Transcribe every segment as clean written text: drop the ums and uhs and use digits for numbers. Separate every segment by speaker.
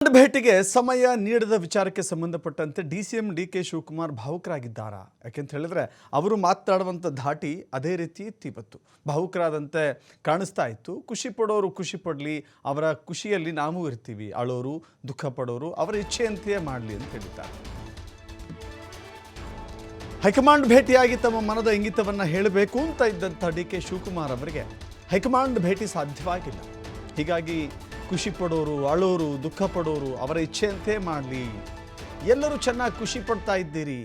Speaker 1: ಭೇಟಿಗೆ ಸಮಯ ನೀಡದ ವಿಚಾರಕ್ಕೆ ಸಂಬಂಧಪಟ್ಟಂತೆ ಡಿಸಿಎಂ ಡಿಕೆ ಶಿವಕುಮಾರ್ ಭಾವುಕರಾಗಿದ್ದಾರಾ? ಯಾಕೆಂತ ಹೇಳಿದ್ರೆ ಅವರು ಮಾತನಾಡುವಂಥ ಧಾಟಿ ಅದೇ ರೀತಿ ಇತ್ತು. ಇವತ್ತು ಭಾವುಕರಾದಂತೆ ಕಾಣಿಸ್ತಾ ಇತ್ತು. ಖುಷಿ ಪಡೋರು ಖುಷಿ ಪಡಲಿ, ಅವರ ಖುಷಿಯಲ್ಲಿ ನಾವು ಇರ್ತೀವಿ, ಅಳೋರು ದುಃಖ ಪಡೋರು ಅವರ ಇಚ್ಛೆಯಂತೆಯೇ ಮಾಡಲಿ ಅಂತ ಹೇಳಿದ್ದಾರೆ. ಹೈಕಮಾಂಡ್ ಭೇಟಿಯಾಗಿ ತಮ್ಮ ಮನದ ಇಂಗಿತವನ್ನು ಹೇಳಬೇಕು ಅಂತ ಇದ್ದಂಥ ಡಿಕೆ ಶಿವಕುಮಾರ್ ಅವರಿಗೆ ಹೈಕಮಾಂಡ್ ಭೇಟಿ ಸಾಧ್ಯವಾಗಿಲ್ಲ. ಹೀಗಾಗಿ ಖುಷಿ ಪಡೋರು ಅಳೋರು ದುಃಖ ಪಡೋರು ಅವರ ಇಚ್ಛೆಯಂತೆ ಮಾಡಲಿ, ಎಲ್ಲರೂ ಚೆನ್ನಾಗಿ ಖುಷಿ ಪಡ್ತಾ ಇದ್ದೀರಿ,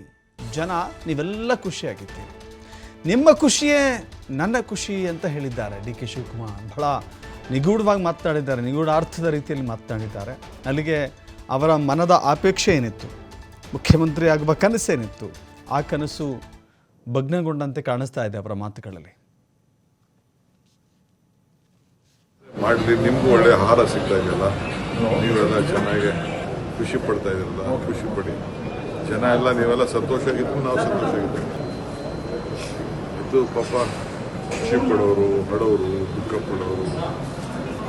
Speaker 1: ಜನ ನೀವೆಲ್ಲ ಖುಷಿಯಾಗಿದ್ದೀರಿ, ನಿಮ್ಮ ಖುಷಿಯೇ ನನ್ನ ಖುಷಿ ಅಂತ ಹೇಳಿದ್ದಾರೆ ಡಿ ಕೆ ಶಿವಕುಮಾರ್. ಬಹಳ ನಿಗೂಢವಾಗಿ ಮಾತನಾಡಿದ್ದಾರೆ, ನಿಗೂಢ ಅರ್ಥದ ರೀತಿಯಲ್ಲಿ ಮಾತನಾಡಿದ್ದಾರೆ. ಅಲ್ಲಿಗೆ ಅವರ ಮನದ ಅಪೇಕ್ಷೆ ಏನಿತ್ತು, ಮುಖ್ಯಮಂತ್ರಿ ಆಗುವ ಕನಸೇನಿತ್ತು, ಆ ಕನಸು ಭಗ್ನಗೊಂಡಂತೆ ಕಾಣಿಸ್ತಾ ಇದೆ ಅವರ ಮಾತುಗಳಲ್ಲಿ.
Speaker 2: ಮಾಡಲಿ, ನಿಮಗೂ ಒಳ್ಳೆ ಆಹಾರ ಸಿಗ್ತಾ ಇದೆಯಲ್ಲ, ನೀವೆಲ್ಲ ಚೆನ್ನಾಗಿ ಖುಷಿ ಪಡ್ತಾ ಇದ್ದೀರಲ್ಲ, ಖುಷಿ ಪಡಿ. ಜನ ಎಲ್ಲ ನೀವೆಲ್ಲ ಸಂತೋಷ ಆಗಿದ್ದು ನಾವು ಸಂತೋಷ ಆಗಿದ್ದೀವಿ. ಇದು ಪಾಪ ಖುಷಿ ಪಡೋರು ಬಡವರು ದುಃಖ ಪಡೋರು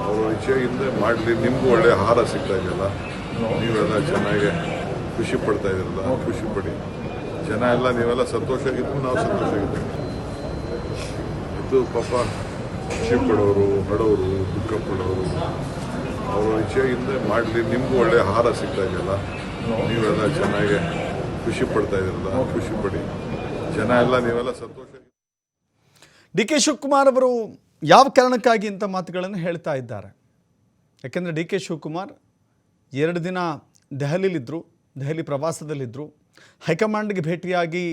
Speaker 2: ಅವರ ಇಚ್ಛೆಯಿಂದ ಮಾಡಲಿ, ನಿಮಗೂ ಒಳ್ಳೆ ಆಹಾರ ಸಿಗ್ತಾ ಇದೆಯಲ್ಲ, ನೀವೆಲ್ಲ ಚೆನ್ನಾಗಿ ಖುಷಿ ಪಡ್ತಾ ಇದ್ದೀರಲ್ಲ, ಖುಷಿ ಪಡಿ. ಜನ ಎಲ್ಲ ನೀವೆಲ್ಲ ಸಂತೋಷ ಆಗಿದ್ದು ನಾವು ಸಂತೋಷ ಆಗಿದ್ದೀವಿ. ಇದು ಪಾಪ ಖುಷಿ ಪಡೋರು ಬಡವರು ದುಃಖ ಪಡೋರು ಅವರ ಇಚ್ಛೆಯಿಂದ ಮಾಡಲಿ, ನಿಮಗೂ ಒಳ್ಳೆ ಆಹಾರ ಸಿಗ್ತಾ ಇದೆಯಲ್ಲ, ನೀವೆಲ್ಲ ಚೆನ್ನಾಗಿ ಖುಷಿ ಪಡ್ತಾ ಇದ್ದೀರಲ್ಲ, ಖುಷಿ ಪಡಿ. ಜನ ಎಲ್ಲ ನೀವೆಲ್ಲ ಸಂತೋಷ.
Speaker 1: ಡಿ ಕೆ ಶಿವಕುಮಾರ್ ಅವರು ಯಾವ ಕಾರಣಕ್ಕಾಗಿ ಇಂಥ ಮಾತುಗಳನ್ನು ಹೇಳ್ತಾ ಇದ್ದಾರೆ? ಯಾಕೆಂದರೆ ಡಿ ಕೆ ಶಿವಕುಮಾರ್ 2 ದಿನ ದೆಹಲಿಲಿದ್ದರು, ದೆಹಲಿ ಪ್ರವಾಸದಲ್ಲಿದ್ದರು. ಹೈಕಮಾಂಡ್ಗೆ ಭೇಟಿಯಾಗಿ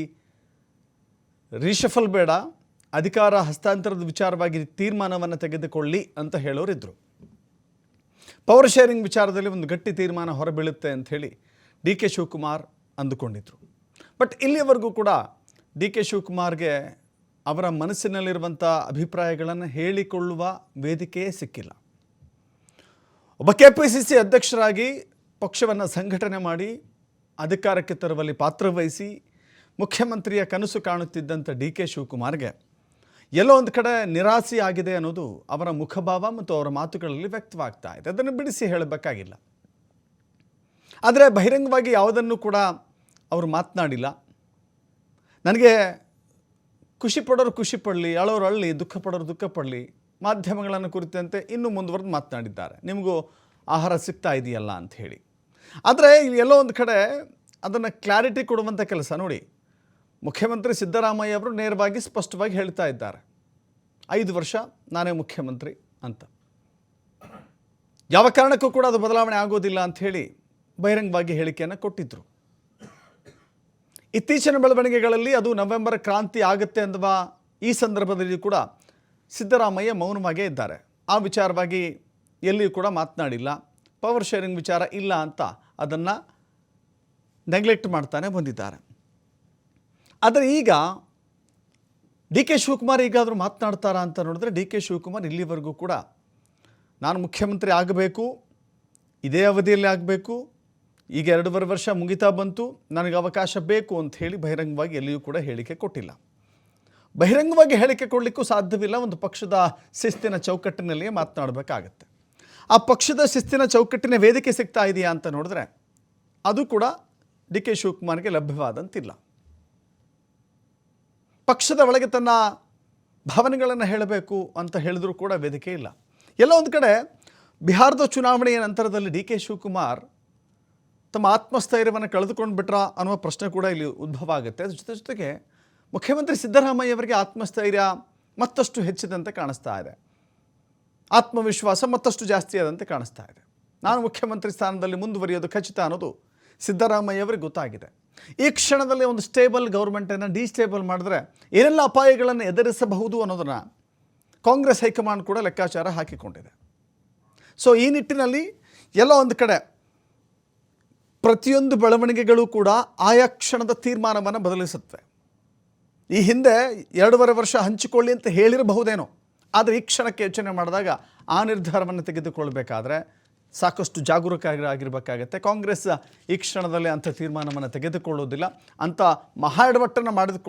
Speaker 1: ರೀಶಫಲ್ ಬೇಡ, ಅಧಿಕಾರ ಹಸ್ತಾಂತರದ ವಿಚಾರವಾಗಿ ತೀರ್ಮಾನವನ್ನು ತೆಗೆದುಕೊಳ್ಳಿ ಅಂತ ಹೇಳೋರಿದ್ದರು. ಪವರ್ ಶೇರಿಂಗ್ ವಿಚಾರದಲ್ಲಿ ಒಂದು ಗಟ್ಟಿ ತೀರ್ಮಾನ ಹೊರಬೀಳುತ್ತೆ ಅಂಥೇಳಿ ಡಿ ಕೆ ಶಿವಕುಮಾರ್ ಅಂದುಕೊಂಡಿದ್ದರು. ಬಟ್ ಇಲ್ಲಿಯವರೆಗೂ ಕೂಡ ಡಿ ಕೆ ಶಿವಕುಮಾರ್ಗೆ ಅವರ ಮನಸ್ಸಿನಲ್ಲಿರುವಂಥ ಅಭಿಪ್ರಾಯಗಳನ್ನು ಹೇಳಿಕೊಳ್ಳುವ ವೇದಿಕೆಯೇ ಸಿಕ್ಕಿಲ್ಲ. ಒಬ್ಬ KPCC ಅಧ್ಯಕ್ಷರಾಗಿ ಪಕ್ಷವನ್ನು ಸಂಘಟನೆ ಮಾಡಿ ಅಧಿಕಾರಕ್ಕೆ ತರುವಲ್ಲಿ ಪಾತ್ರವಹಿಸಿ ಮುಖ್ಯಮಂತ್ರಿಯ ಕನಸು ಕಾಣುತ್ತಿದ್ದಂಥ ಡಿ ಕೆ ಶಿವಕುಮಾರ್ಗೆ ಎಲ್ಲೋ ಒಂದು ಕಡೆ ನಿರಾಸೆ ಆಗಿದೆ ಅನ್ನೋದು ಅವರ ಮುಖಭಾವ ಮತ್ತು ಅವರ ಮಾತುಗಳಲ್ಲಿ ವ್ಯಕ್ತವಾಗ್ತಾ ಇದೆ. ಅದನ್ನು ಬಿಡಿಸಿ ಹೇಳಬೇಕಾಗಿಲ್ಲ. ಆದರೆ ಬಹಿರಂಗವಾಗಿ ಯಾವುದನ್ನು ಕೂಡ ಅವರು ಮಾತನಾಡಿಲ್ಲ. ನನಗೆ ಖುಷಿ ಪಡೋರು ಖುಷಿ ಪಡಲಿ, ಅಳೋರು ಅಳ್ಳಿ, ದುಃಖ ಪಡೋರು ದುಃಖ ಪಡಲಿ, ಮಾಧ್ಯಮಗಳನ್ನು ಕುರಿತಂತೆ ಇನ್ನೂ ಮುಂದುವರೆದು ಮಾತನಾಡಿದ್ದಾರೆ, ನಿಮಗೂ ಆಹಾರ ಸಿಗ್ತಾ ಇದೆಯಲ್ಲ ಅಂತ ಹೇಳಿ. ಆದರೆ ಇಲ್ಲಿ ಎಲ್ಲೋ ಒಂದು ಕಡೆ ಅದನ್ನು ಕ್ಲಾರಿಟಿ ಕೊಡುವಂಥ ಕೆಲಸ ನೋಡಿ, ಮುಖ್ಯಮಂತ್ರಿ ಸಿದ್ದರಾಮಯ್ಯ ಅವರು ನೇರವಾಗಿ ಸ್ಪಷ್ಟವಾಗಿ ಹೇಳ್ತಾ ಇದ್ದಾರೆ, 5 ವರ್ಷ ನಾನೇ ಮುಖ್ಯಮಂತ್ರಿ ಅಂತ. ಯಾವ ಕಾರಣಕ್ಕೂ ಕೂಡ ಅದು ಬದಲಾವಣೆ ಆಗೋದಿಲ್ಲ ಅಂತ ಹೇಳಿ ಬಹಿರಂಗವಾಗಿ ಹೇಳಿಕೆಯನ್ನು ಕೊಟ್ಟಿದ್ದರು. ಇತ್ತೀಚಿನ ಬೆಳವಣಿಗೆಗಳಲ್ಲಿ ಅದು ನವೆಂಬರ್ ಕ್ರಾಂತಿ ಆಗುತ್ತೆ ಅನ್ನುವ ಈ ಸಂದರ್ಭದಲ್ಲಿ ಕೂಡ ಸಿದ್ದರಾಮಯ್ಯ ಮೌನವಾಗೇ ಇದ್ದಾರೆ. ಆ ವಿಚಾರವಾಗಿ ಎಲ್ಲಿಯೂ ಕೂಡ ಮಾತನಾಡಿಲ್ಲ. ಪವರ್ ಶೇರಿಂಗ್ ವಿಚಾರ ಇಲ್ಲ ಅಂತ ಅದನ್ನು ನೆಗ್ಲೆಕ್ಟ್ ಮಾಡ್ತಾನೆ ಬಂದಿದ್ದಾರೆ. ಆದರೆ ಈಗ ಡಿ ಕೆ ಶಿವಕುಮಾರ್ ಈಗಾದರೂ ಮಾತನಾಡ್ತಾರಾ ಅಂತ ನೋಡಿದ್ರೆ, ಡಿ ಕೆ ಶಿವಕುಮಾರ್ ಇಲ್ಲಿವರೆಗೂ ಕೂಡ ನಾನು ಮುಖ್ಯಮಂತ್ರಿ ಆಗಬೇಕು, ಇದೇ ಅವಧಿಯಲ್ಲಿ ಆಗಬೇಕು, ಈಗ 2.5 ವರ್ಷ ಮುಗಿತಾ ಬಂತು, ನನಗೆ ಅವಕಾಶ ಬೇಕು ಅಂತ ಹೇಳಿ ಬಹಿರಂಗವಾಗಿ ಎಲ್ಲಿಯೂ ಕೂಡ ಹೇಳಿಕೆ ಕೊಟ್ಟಿಲ್ಲ. ಬಹಿರಂಗವಾಗಿ ಹೇಳಿಕೆ ಕೊಡಲಿಕ್ಕೂ ಸಾಧ್ಯವಿಲ್ಲ. ಒಂದು ಪಕ್ಷದ ಶಿಸ್ತಿನ ಚೌಕಟ್ಟಿನಲ್ಲಿಯೇ ಮಾತನಾಡಬೇಕಾಗತ್ತೆ. ಆ ಪಕ್ಷದ ಶಿಸ್ತಿನ ಚೌಕಟ್ಟಿನ ವೇದಿಕೆ ಸಿಗ್ತಾ ಇದೆಯಾ ಅಂತ ನೋಡಿದ್ರೆ ಅದು ಕೂಡ ಡಿ ಕೆ ಶಿವಕುಮಾರ್ಗೆ ಲಭ್ಯವಾದಂತಿಲ್ಲ. ಪಕ್ಷದ ಒಳಗೆ ತನ್ನ ಭಾವನೆಗಳನ್ನು ಹೇಳಬೇಕು ಅಂತ ಹೇಳಿದರೂ ಕೂಡ ವೇದಿಕೆ ಇಲ್ಲ. ಎಲ್ಲ ಒಂದು ಕಡೆ ಬಿಹಾರದ ಚುನಾವಣೆಯ ನಂತರದಲ್ಲಿ ಡಿ ಕೆ ಶಿವಕುಮಾರ್ ತಮ್ಮ ಆತ್ಮಸ್ಥೈರ್ಯವನ್ನು ಕಳೆದುಕೊಂಡು ಬಿಟ್ರಾ ಅನ್ನುವ ಪ್ರಶ್ನೆ ಕೂಡ ಇಲ್ಲಿ ಉದ್ಭವ ಆಗುತ್ತೆ. ಜೊತೆಗೆ ಮುಖ್ಯಮಂತ್ರಿ ಸಿದ್ದರಾಮಯ್ಯ ಅವರಿಗೆ ಆತ್ಮಸ್ಥೈರ್ಯ ಮತ್ತಷ್ಟು ಹೆಚ್ಚಿದಂತೆ ಕಾಣಿಸ್ತಾ ಇದೆ, ಆತ್ಮವಿಶ್ವಾಸ ಮತ್ತಷ್ಟು ಜಾಸ್ತಿ ಆದಂತೆ ಕಾಣಿಸ್ತಾ ಇದೆ. ನಾನು ಮುಖ್ಯಮಂತ್ರಿ ಸ್ಥಾನದಲ್ಲಿ ಮುಂದುವರಿಯೋದು ಖಚಿತ ಅನ್ನೋದು ಸಿದ್ದರಾಮಯ್ಯ ಅವರಿಗೆ ಗೊತ್ತಾಗಿದೆ. ಈ ಕ್ಷಣದಲ್ಲಿ ಒಂದು ಸ್ಟೇಬಲ್ ಗೌರ್ಮೆಂಟನ್ನು ಡಿಸ್ಟೇಬಲ್ ಮಾಡಿದ್ರೆ ಏನೆಲ್ಲ ಅಪಾಯಗಳನ್ನು ಎದುರಿಸಬಹುದು ಅನ್ನೋದನ್ನು ಕಾಂಗ್ರೆಸ್ ಹೈಕಮಾಂಡ್ ಕೂಡ ಲೆಕ್ಕಾಚಾರ ಹಾಕಿಕೊಂಡಿದೆ. ಸೊ ಈ ನಿಟ್ಟಿನಲ್ಲಿ ಎಲ್ಲೋ ಒಂದು ಕಡೆ ಪ್ರತಿಯೊಂದು ಬೆಳವಣಿಗೆಗಳು ಕೂಡ ಆಯಾ ಕ್ಷಣದ ತೀರ್ಮಾನವನ್ನು ಬದಲಿಸುತ್ತವೆ. ಈ ಹಿಂದೆ 2.5 ವರ್ಷ ಹಂಚಿಕೊಳ್ಳಿ ಅಂತ ಹೇಳಿರಬಹುದೇನೋ, ಆದರೆ ಈ ಕ್ಷಣಕ್ಕೆ ಯೋಚನೆ ಮಾಡಿದಾಗ ಆ ನಿರ್ಧಾರವನ್ನು ತೆಗೆದುಕೊಳ್ಬೇಕಾದ್ರೆ ಸಾಕಷ್ಟು ಜಾಗರೂಕರಾಗಿರಬೇಕಾಗತ್ತೆ. ಕಾಂಗ್ರೆಸ್ ಈ ಕ್ಷಣದಲ್ಲಿ ಅಂಥ ತೀರ್ಮಾನವನ್ನು ತೆಗೆದುಕೊಳ್ಳೋದಿಲ್ಲ, ಅಂಥ ಮಹಾ ಎಡವಟ್ಟನ್ನು ಮಾಡಿಕೊಳ್ಳೋದು